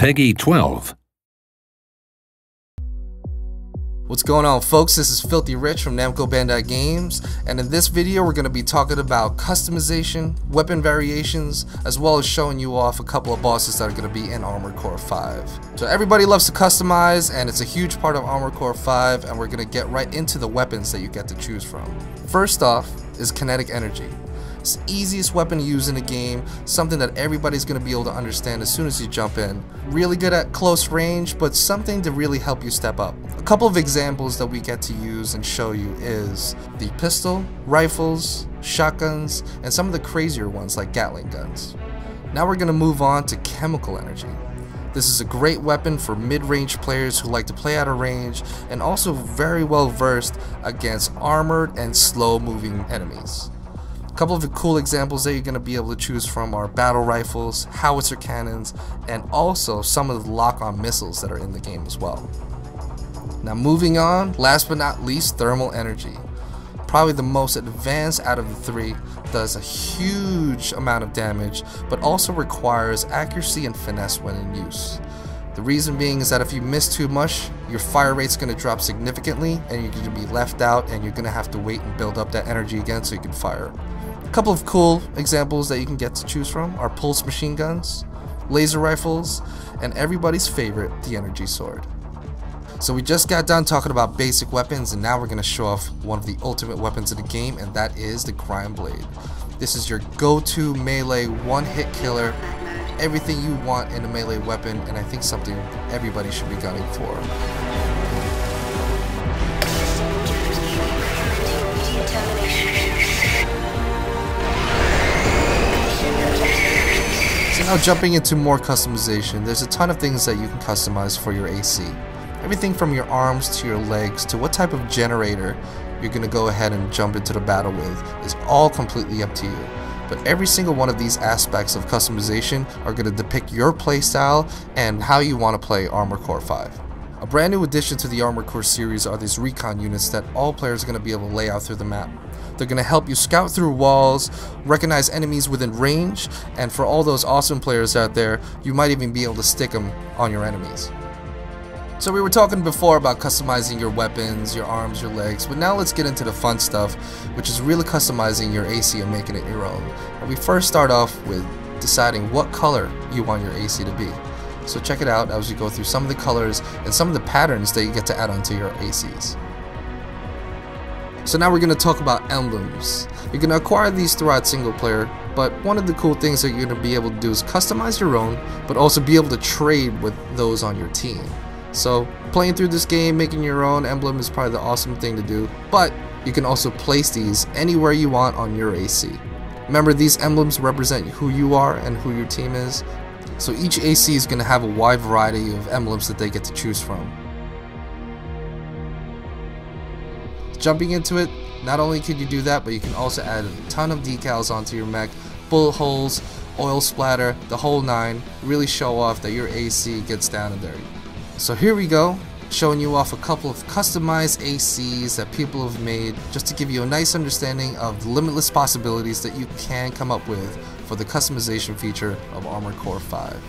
Peggy 12. What's going on, folks? This is Filthy Rich from Namco Bandai Games, and in this video we're going to be talking about customization, weapon variations, as well as showing you off a couple of bosses that are going to be in Armored Core 5. So everybody loves to customize, and it's a huge part of Armored Core 5, and we're going to get right into the weapons that you get to choose from. First off is kinetic energy. It's the easiest weapon to use in the game, something that everybody's going to be able to understand as soon as you jump in. Really good at close range, but something to really help you step up. A couple of examples that we get to use and show you is the pistol, rifles, shotguns, and some of the crazier ones like Gatling guns. Now we're going to move on to chemical energy. This is a great weapon for mid-range players who like to play out of range and also very well versed against armored and slow-moving enemies. A couple of the cool examples that you're going to be able to choose from are battle rifles, howitzer cannons, and also some of the lock-on missiles that are in the game as well. Now moving on, last but not least, thermal energy. Probably the most advanced out of the three, does a huge amount of damage, but also requires accuracy and finesse when in use. The reason being is that if you miss too much, your fire rate's going to drop significantly and you're going to be left out and you're going to have to wait and build up that energy again so you can fire. A couple of cool examples that you can get to choose from are pulse machine guns, laser rifles, and everybody's favorite, the energy sword. So we just got done talking about basic weapons, and now we're going to show off one of the ultimate weapons in the game, and that is the Grind Blade. This is your go-to melee one-hit killer, everything you want in a melee weapon, and I think something everybody should be gunning for. So now jumping into more customization, there's a ton of things that you can customize for your AC. Everything from your arms to your legs to what type of generator you're going to go ahead and jump into the battle with is all completely up to you. But every single one of these aspects of customization are going to depict your playstyle and how you want to play Armored Core 5. A brand new addition to the Armored Core series are these recon units that all players are going to be able to lay out through the map. They're going to help you scout through walls, recognize enemies within range, and for all those awesome players out there, you might even be able to stick them on your enemies. So we were talking before about customizing your weapons, your arms, your legs, but now let's get into the fun stuff, which is really customizing your AC and making it your own. And we first start off with deciding what color you want your AC to be. So check it out as we go through some of the colors and some of the patterns that you get to add onto your ACs. So now we're going to talk about emblems. You're going to acquire these throughout single player, but one of the cool things that you're going to be able to do is customize your own, but also be able to trade with those on your team. So playing through this game, making your own emblem is probably the awesome thing to do, but you can also place these anywhere you want on your AC. Remember, these emblems represent who you are and who your team is, so each AC is going to have a wide variety of emblems that they get to choose from. Jumping into it, not only can you do that, but you can also add a ton of decals onto your mech, bullet holes, oil splatter, the whole nine, really show off that your AC gets down and dirty. So here we go, showing you off a couple of customized ACs that people have made just to give you a nice understanding of the limitless possibilities that you can come up with for the customization feature of Armored Core 5.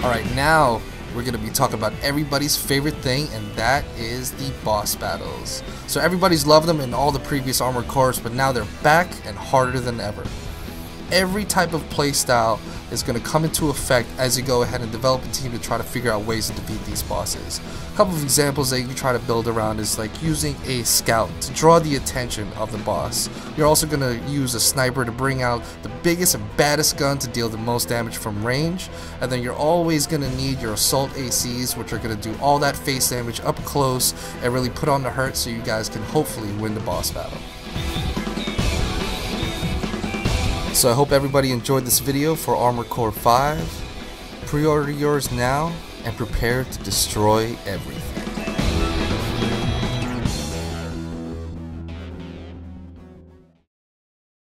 Alright, now we're going to be talking about everybody's favorite thing, and that is the boss battles. So everybody's loved them in all the previous Armored Cores, but now they're back and harder than ever. Every type of playstyle is going to come into effect as you go ahead and develop a team to try to figure out ways to defeat these bosses. A couple of examples that you can try to build around is like using a scout to draw the attention of the boss. You're also going to use a sniper to bring out the biggest and baddest gun to deal the most damage from range, and then you're always going to need your assault ACs, which are going to do all that face damage up close and really put on the hurt so you guys can hopefully win the boss battle. So I hope everybody enjoyed this video for Armored Core 5. Pre-order yours now and prepare to destroy everything.